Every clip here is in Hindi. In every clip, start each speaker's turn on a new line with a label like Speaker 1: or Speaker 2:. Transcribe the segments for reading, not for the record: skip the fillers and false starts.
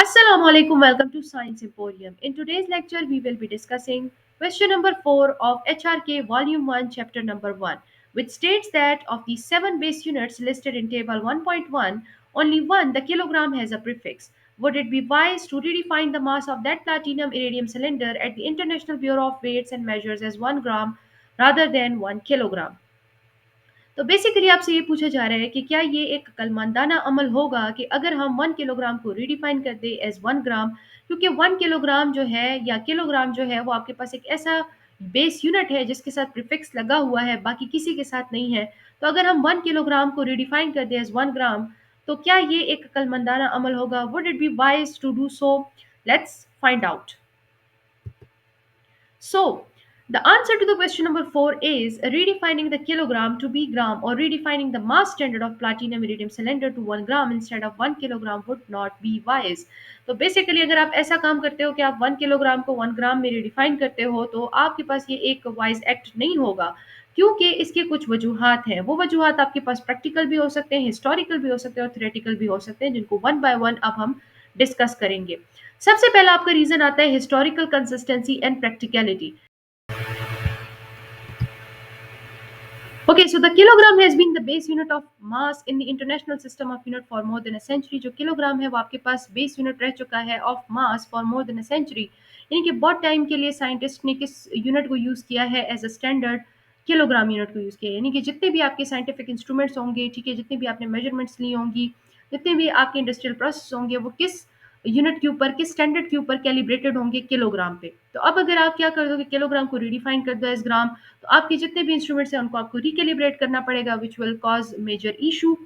Speaker 1: Assalamu alaikum, welcome to Science Emporium. In today's lecture, we will be discussing question number 4 of HRK Volume 1, Chapter number 1, which states that of the 7 base units listed in Table 1.1, only one, the kilogram, has a prefix. Would it be wise to redefine the mass of that platinum iridium cylinder at the International Bureau of Weights and Measures as 1 gram rather than 1 kilogram? तो बेसिकली आपसे ये पूछा जा रहा है कि क्या ये एक कलमंदाना अमल होगा कि अगर हम 1 किलोग्राम को रिडिफाइन कर दें एज़ 1 ग्राम, क्योंकि 1 किलोग्राम जो है या किलोग्राम जो है वो आपके पास एक ऐसा बेस यूनिट है जिसके साथ प्रीफिक्स लगा हुआ है, बाकी किसी के साथ नहीं है। तो अगर हम 1 किलोग्राम को रिडिफाइन कर दें एज़ 1 ग्राम, तो क्या ये एक कलमंदाना अमल होगा? Would it be wise to do so? Let's find out. So, the answer to the question number 4 is redefining the kilogram to be gram or redefining the mass standard of platinum iridium cylinder to 1 gram instead of 1 kilogram would not be wise. तो बेसिकली अगर आप ऐसा काम करते हो कि आप 1 किलोग्राम को 1 ग्राम में रिडिफाइन करते हो, तो आपके पास ये एक वाइज एक्ट नहीं होगा, क्योंकि इसके कुछ वजूहात हैं। वो वजूहात आपके पास प्रैक्टिकल भी हो सकते हैं, हिस्टोरिकल भी हो सकते हैं और थ्योरेटिकल भी हो सकते हैं, जिनको वन बाय वन अब हम डिस्कस करेंगे। सबसे पहला आपका रीजन आता है historical consistency and practicality. Okay, so the kilogram has been the base unit of mass in the international system of unit for more than a century. जो किलोग्राम है वो आपके पास बेस यूनिट रह चुका है of mass for more than a century. यानी कि बहुत टाइम के लिए साइंटिस्ट ने किस यूनिट को यूज़ किया है as a standard? Kilogram unit को यूज़ किया है। यानी कि जितने भी आपके साइंटिफिक इंस्ट्रूमेंट्स होंगे, ठीक है, जितने भी आपने मेजरमेंट्स ली होंगी, जितने भी आपके इंडस्ट्रियल प्रोसेस होंगे, वो किस यूनिट के ऊपर, किस स्टैंडर्ड के ऊपर कैलिब्रेटेड होंगे? किलोग्राम पे। तो अब अगर आप क्या कर दोगे, किलोग्राम को रिडिफाइन कर दो एज ग्राम, तो आपके जितने भी इंस्ट्रूमेंट्स हैं उनको आपको रिकैलिब्रेट करना पड़ेगा, which will cause major issue.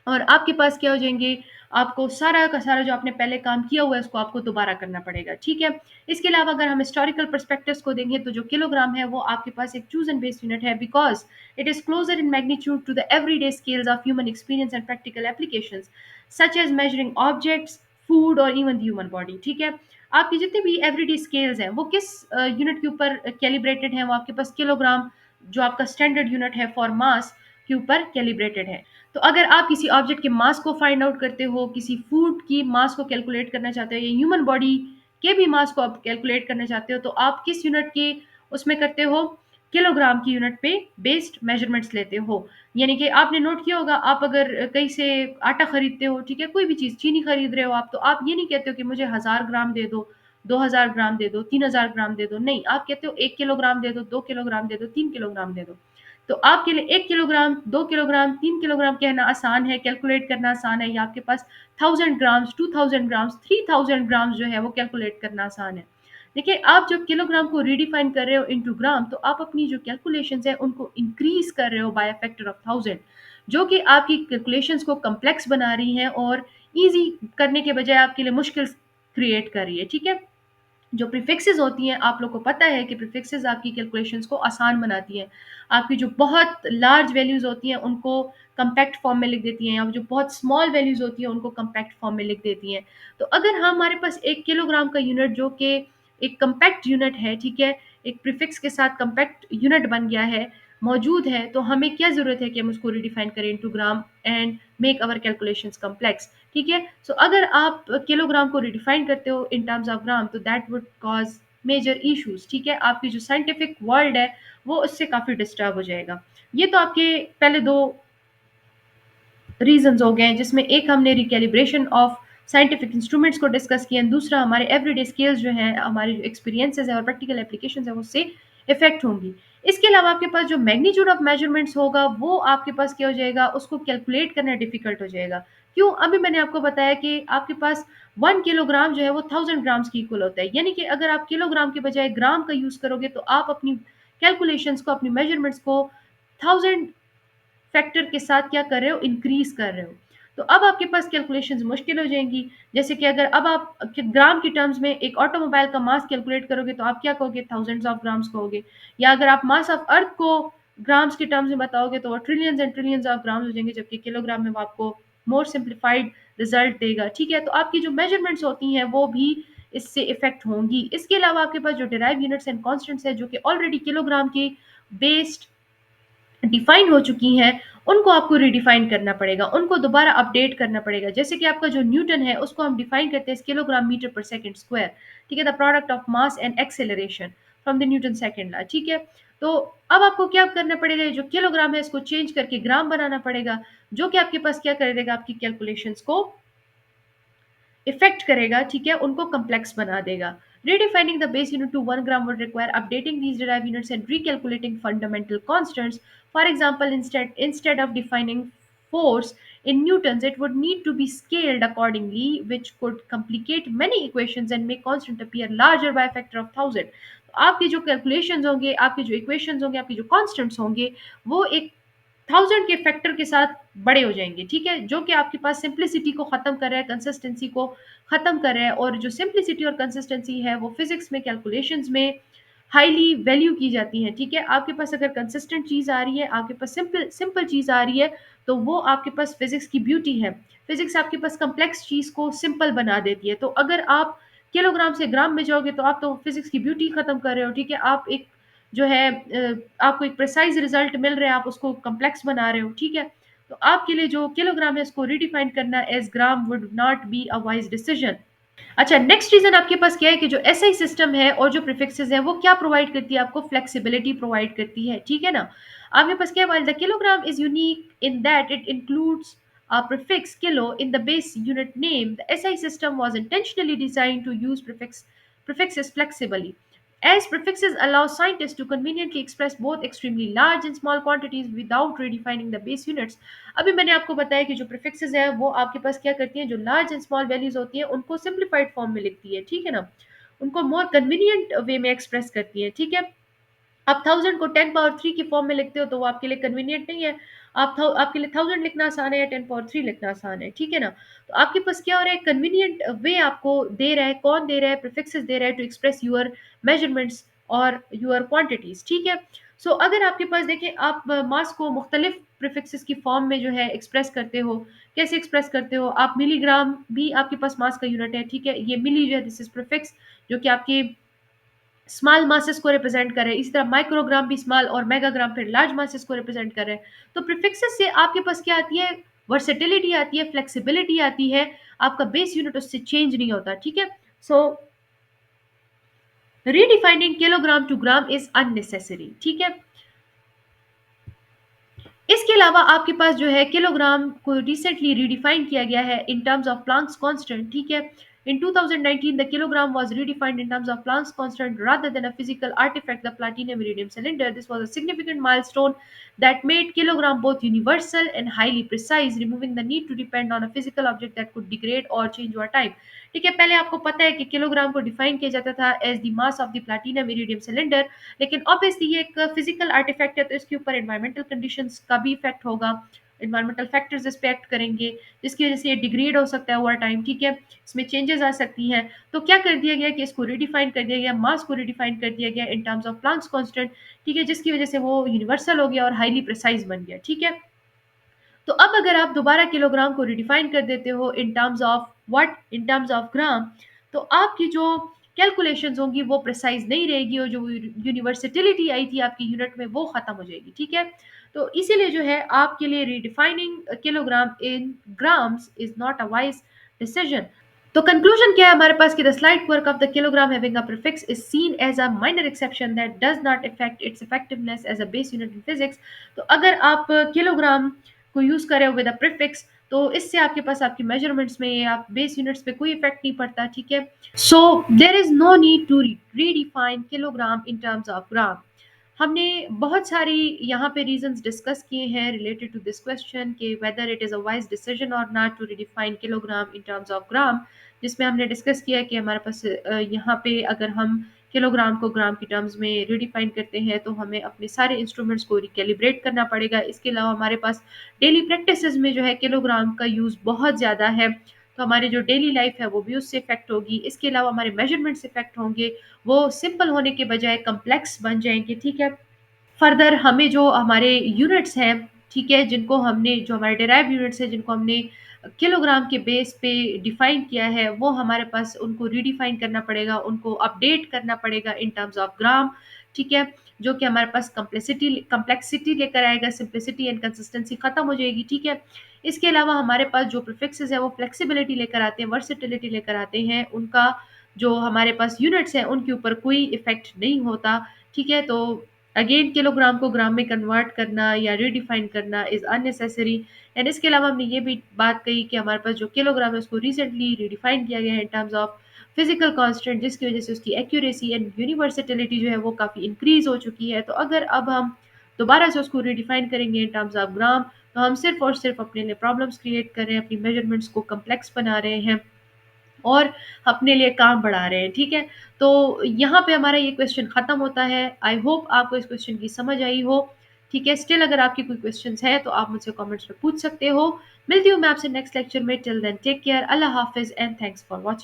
Speaker 1: और आपके पास क्या हो जाएंगे, आपको सारा का सारा जो आपने पहले काम किया हुआ है उसको आपको दोबारा करना पड़ेगा, ठीक है। इसके अलावा अगर हम हिस्टोरिकल परस्पेक्टिव्स को देंगे, तो जो किलोग्राम है वो आपके पास एक चूज एंड बेस्ड यूनिट है, because it is closer in magnitude to the everyday scales of human experience and practical applications such as measuring objects, food और इवन द ह्यूमन बॉडी, ठीक है। आपकी जितने भी एवरीडे स्केल्स हैं वो किस यूनिट के ऊपर कैलिब्रेटेड हैं? वो आपके पास किलोग्राम, जो आपका स्टैंडर्ड यूनिट है फॉर मास, के ऊपर कैलिब्रेटेड है। तो अगर आप किसी ऑब्जेक्ट के मास को फाइंड आउट करते हो, किसी फूड की मास को कैलकुलेट करना चाहते हो या ह्यूमन बॉडी के भी मास को आप कैलकुलेट करना चाहते हो, तो आप किस यूनिट के उसमें करते हो? किलोग्राम की यूनिट पे बेस्ड मेजरमेंट्स लेते हो। यानी कि आपने नोट किया होगा, आप अगर कहीं से आटा खरीदते हो, ठीक है, कोई भी चीज़, चीनी खरीद रहे हो आप, तो आप ये नहीं कहते हो कि मुझे 1000 ग्राम दे दो, 2000 ग्राम दे दो, 3000 ग्राम दे दो। नहीं, आप कहते हो 1 किलोग्राम दे दो, 2 किलोग्राम दे दो, 3 किलोग्राम दे दो। तो आपके लिए 1 किलोग्राम, 2 किलोग्राम, 3 किलोग्राम कहना आसान है, कैलकुलेट करना आसान है, या आपके पास 1000 ग्राम्स, 2000 ग्राम्स, 3000 ग्राम्स जो है वो कैलकुलेट करना आसान है। देखिए, आप जब किलोग्राम को रीडिफाइन कर रहे हो इनटू ग्राम, तो आप अपनी जो कैलकुलेशंस है उनको इंक्रीज कर रहे हो बाय अ फैक्टर ऑफ 1000, जो कि आपकी कैलकुलेशंस को कॉम्प्लेक्स बना रही हैं और ईज़ी करने के बजाय आपके लिए मुश्किल क्रिएट कर रही है, ठीक है। जो प्रीफिक्सेस होती हैं, आप लोग को पता है कि प्रीफिक्सेस आपकी कैलकुलेशंस को आसान बनाती हैं। आपकी जो बहुत लार्ज वैल्यूज़ होती हैं उनको कॉम्पैक्ट फॉर्म में लिख देती हैं, या जो बहुत स्मॉल वैल्यूज़ होती हैं उनको कॉम्पैक्ट फॉर्म में लिख देती हैं। तो अगर हमारे पास 1 किलोग्राम का यूनिट जो कि एक कॉम्पैक्ट यूनिट है, ठीक है, एक प्रीफिक्स के साथ कॉम्पैक्ट यूनिट बन गया है, मौजूद है, तो हमें क्या ज़रूरत है कि हम उसको रिडिफाइन करें into gram and make our calculations complex, ठीक है। सो अगर आप किलोग्राम को रिडिफाइन करते हो इन टर्म्स ऑफ ग्राम, तो that would cause major issues, ठीक है। आपकी जो साइंटिफिक वर्ल्ड है वो उससे काफ़ी डिस्टर्ब हो जाएगा। ये तो आपके पहले दो रीजंस हो गए हैं, जिसमें एक हमने रिकैलिब्रेशन ऑफ साइंटिफिक इंस्ट्रूमेंट्स को डिस्कस किया, दूसरा हमारे एवरीडे स्किल्स जो हैं, हमारे जो एक्सपीरियंसेस है और प्रैक्टिकल एप्लीकेशंस है, उससे इफेक्ट होंगी। इसके अलावा आपके पास जो मैग्नीट्यूड ऑफ मेजरमेंट्स होगा वो आपके पास क्या हो जाएगा, उसको कैलकुलेट करना डिफिकल्ट हो जाएगा। क्यों? अभी मैंने आपको बताया कि आपके पास 1 किलोग्राम जो है वो 1000 ग्राम्स की इक्वल होता है। यानी कि अगर आप किलोग्राम के बजाय ग्राम का यूज़ करोगे, तो आप अपनी कैलकुलेशंस को, अपनी मेजरमेंट्स को 1000 फैक्टर के साथ क्या कर रहे हो, इंक्रीज कर रहे हो। तो अब आपके पास कैलकुलेशंस मुश्किल हो जाएंगी। जैसे कि अगर अब आप ग्राम की टर्म्स में एक ऑटोमोबाइल का मास कैलकुलेट करोगे, तो आप क्या कहोगे, थाउजेंड्स ऑफ ग्राम्स कहोगे। या अगर आप मास ऑफ अर्थ को ग्राम्स की टर्म्स में बताओगे, तो वो trillions and trillions of grams हो जाएंगे, जबकि किलोग्राम में वो आपको मोर सिंप्लीफाइड रिजल्ट देगा, ठीक है। तो आपकी जो मेजरमेंट्स होती हैं वो भी इससे इफेक्ट होंगी। इसके अलावा आपके पास जो डिराइव यूनिट्स एंड कॉन्स्टेंट्स है, जो कि ऑलरेडी किलोग्राम के बेस्ड डिफाइन हो चुकी हैं, उनको आपको रिडिफाइन करना पड़ेगा, उनको दोबारा अपडेट करना पड़ेगा। जैसे कि आपका जो न्यूटन है उसको हम डिफाइन करते हैं किलोग्राम मीटर पर सेकंड स्क्वायर, ठीक है, the product of mass and acceleration from the Newton second law, ठीक है। तो अब आपको क्या करना पड़ेगा, ये जो किलोग्राम है इसको चेंज करके ग्राम बनाना पड़ेगा, जो कि आपके पास क्या कर देगा, आपकी कैलकुलेशंस को इफेक्ट करेगा, ठीक है, उनको कॉम्प्लेक्स बना देगा। Redefining the base unit to 1 gram would require updating these derived units and recalculating fundamental constants. For example, instead of defining force in newtons, it would need to be scaled accordingly, which could complicate many equations and make constant appear larger by a factor of 1000. तो आपके जो कैलकुलेशंस होंगे, आपके जो इक्वेशंस होंगे, आपके जो कांस्टेंट्स होंगे, वो एक 1000 के फैक्टर के साथ बड़े हो जाएंगे, ठीक है, जो कि आपके पास सिंप्लिसिटी को खत्म कर रहा है, कंसिस्टेंसी को खत्म कर रहा है। और जो सिंप्लिसिटी और कंसिस्टेंसी है वो फिजिक्स में कैलकुलेशंस में हाईली वैल्यू की जाती है, ठीक है। आपके पास अगर कंसिस्टेंट चीज आ रही है, आपके पास सिंपल सिंपल चीज आ रही है, तो वो आपके पास फिजिक्स की ब्यूटी है। फिजिक्स आपके पास कम्प्लेक्स चीज को सिंपल बना देती है। तो अगर आप किलोग्राम से ग्राम में जाओगे तो आप तो फिजिक्स की ब्यूटी खत्म कर रहे हो, ठीक है। आप एक जो है आपको एक प्रिसाइज रिजल्ट मिल रहा है, आप उसको कम्प्लेक्स बना रहे हो, ठीक है। तो आपके लिए जो किलोग्राम है इसको रिडिफाइन करना as gram would not be a wise decision. अच्छा, नेक्स्ट रीजन आपके पास क्या है कि जो एसआई सिस्टम है और जो प्रीफिक्सेस है वो क्या प्रोवाइड करती है, आपको फ्लेक्सिबिलिटी प्रोवाइड करती है, ठीक है ना। आपके पास क्या है, the kilogram is unique in that it includes a prefix kilo in the base unit name. The SI system was intentionally designed to use prefixes flexibly, as prefixes allow scientists to conveniently express both extremely large and small quantities without redefining the base units. अभी मैंने आपको बताया कि जो प्रीफिक्सेस है वो आपके पास क्या करती हैं, जो लार्ज एंड स्मॉल वैल्यूज होती हैं उनको सिंप्लीफाइड फॉर्म में लिखती है, ठीक है ना, उनको मोर कन्वीनियंट वे में एक्सप्रेस करती है, ठीक है। आप 1000 को 10 पावर 3 की फॉर्म में लिखते हो तो वो आपके लिए कन्वीनियंट नहीं है। आपके लिए 1000 लिखना आसान है या 10 पावर 3 लिखना आसान है, ठीक है ना। तो आपके पास क्या हो रहा है, कन्वीनियंट वे आपको दे रहा है, कौन दे रहा है, प्रीफिक्सेस दे रहा है टू एक्सप्रेस योर मेजरमेंट्स और योर क्वांटिटीज, ठीक है। सो अगर आपके पास देखें, आप मास को मुख्तलिफ प्रीफिक्सेस की फॉर्म में जो है एक्सप्रेस करते हो। कैसे एक्सप्रेस करते हो, आप मिलीग्राम भी आपके पास मास का यूनिट है, ठीक है, ये मिली जो है दिस इज प्रीफिक्स, जो कि आपके स्मॉल मासेस को रिप्रेजेंट कर रहे हैं। इसी तरह माइक्रोग्राम भी स्मॉल और मेगाग्राम फिर लार्ज मासेस को रिप्रेजेंट कर रहे हैं। तो प्रीफिक्सेस से आपके पास क्या आती है, वर्सेटिलिटी आती है, फ्लेक्सिबिलिटी आती है, आपका बेस यूनिट उससे चेंज नहीं होता, ठीक है। So redefining kilogram to gram is unnecessary, ठीक है। इसके अलावा आपके पास जो है किलोग्राम को रिसेंटली रिडिफाइन किया गया है इन टर्म्स ऑफ प्लांक्स कांस्टेंट, ठीक है। In 2019, the kilogram was redefined in terms of Planck's constant rather than a physical artifact, the platinum iridium cylinder. This was a significant milestone that made kilogram both universal and highly precise, removing the need to depend on a physical object that could degrade or change over time. ठीक है, पहले आपको पता है कि किलोग्राम को डिफाइन किया जाता था as the mass of the platinum iridium cylinder, लेकिन ऑब्वियसली ये एक फिजिकल आर्टिफैक्ट है तो इसके ऊपर एनवायरमेंटल कंडीशंस का भी इफेक्ट होगा, एनवायरमेंटल फैक्टर्स इस पे एक्ट करेंगे, जिसकी वजह से ये डिग्रेड हो सकता है ओवर टाइम, ठीक है, इसमें चेंजेस आ सकती हैं। तो क्या कर दिया गया कि इसको रिडिफाइन कर दिया गया, मास को रिडिफाइन कर दिया गया इन टर्म्स ऑफ प्लांक्स कांस्टेंट, ठीक है, जिसकी वजह से वो यूनिवर्सल हो गया और हाईली प्रिसाइज बन गया, ठीक है। तो अब अगर आप दोबारा किलोग्राम को रिडिफाइन कर देते हो in terms of what, in terms of gram, तो आपकी जो कैलकुलेशंस होंगी वो प्रिसाइज नहीं रहेगी और जो यूनिवर्सिटिलिटी आई थी आपकी यूनिट में वो खत्म हो जाएगी, ठीक है। तो इसीलिए जो है आपके लिए redefining kilogram in grams is not a wise decision. तो कंक्लूजन क्या है हमारे पास कि the slide work of the kilogram having a prefix is seen as a minor exception that does not affect its effectiveness as a base unit in physics. तो अगर आप किलोग्राम को यूज करें विद अ प्रीफिक्स तो इससे आपके पास आपकी मेजरमेंट्स में या बेस यूनिट्स पे कोई इफेक्ट नहीं पड़ता, ठीक है। So there is no need to redefine kilogram in terms of gram. हमने बहुत सारी यहाँ पे रीजंस डिस्कस किए हैं रिलेटेड टू दिस क्वेश्चन कि whether it is a wise decision और not to redefine kilogram in terms of gram, जिसमें हमने डिस्कस किया कि हमारे पास यहाँ पे अगर हम किलोग्राम को ग्राम की टर्म्स में रिडिफाइन करते हैं तो हमें अपने सारे इंस्ट्रूमेंट्स को रिकैलिब्रेट करना पड़ेगा। इसके अलावा हमारे पास डेली प्रैक्टिसेस में जो है किलोग्राम का यूज़ बहुत ज़्यादा है, तो हमारी जो डेली लाइफ है वो भी उससे इफेक्ट होगी। इसके अलावा हमारे मेजरमेंट्स इफेक्ट होंगे, वो सिंपल होने के बजाय कम्प्लेक्स बन जाएंगे, ठीक है। फर्दर हमें जो हमारे यूनिट्स हैं, ठीक है, जिनको हमने जो हमारे डेराइव यूनिट्स हैं जिनको हमने किलोग्राम के बेस पे डिफाइन किया है, वो हमारे पास उनको रीडिफाइन करना पड़ेगा, उनको अपडेट करना पड़ेगा इन टर्म्स ऑफ ग्राम, ठीक है? जो कि हमारे पास कॉम्प्लेक्सिटी लेकर आएगा, सिंप्लिसिटी एंड कंसिस्टेंसी खत्म हो जाएगी, ठीक है? इसके अलावा हमारे पास जो प्रीफिक्सेस हैं वो फ्लेक्सिबिलिटी लेकर आते हैं, वर्सेटिलिटी लेकर आते हैं। उनका जो हमारे पास यूनिट्स हैं उनके ऊपर कोई इफ़ेक्ट नहीं होता, ठीक है? तो अगेन किलोग्राम को ग्राम में कन्वर्ट करना या रीडिफाइन करना इज़ अननेसेसरी। एंड इसके अलावा हमने ये भी बात कही कि हमारे पास जो किलोग्राम है उसको रिसेंटली रिडिफाइन किया गया है इन टर्म्स ऑफ फिजिकल कांस्टेंट, जिसकी वजह से उसकी एक्यूरेसी एंड यूनिवर्सिटी जो है वो काफ़ी इंक्रीज हो चुकी है। तो अगर अब हम दोबारा से उसको रिडिफाइन करेंगे इन टर्म्स ऑफ ग्राम, तो हम सिर्फ और सिर्फ अपने लिए प्रॉब्लम्स क्रिएट कर रहे हैं, अपनी मेजरमेंट्स को कम्प्लेक्स बना रहे हैं और अपने लिए काम बढ़ा रहे हैं, ठीक है? तो यहाँ पे हमारा ये क्वेश्चन खत्म होता है। आई होप आपको इस क्वेश्चन की समझ आई हो, ठीक है? स्टिल अगर आपकी कोई क्वेश्चंस है तो आप मुझसे कमेंट्स में पूछ सकते हो। मिलती हूँ मैं आपसे नेक्स्ट लेक्चर में। टिल देन टेक केयर, अल्लाह हाफ़िज़ एंड थैंक्स फॉर वॉचिंग।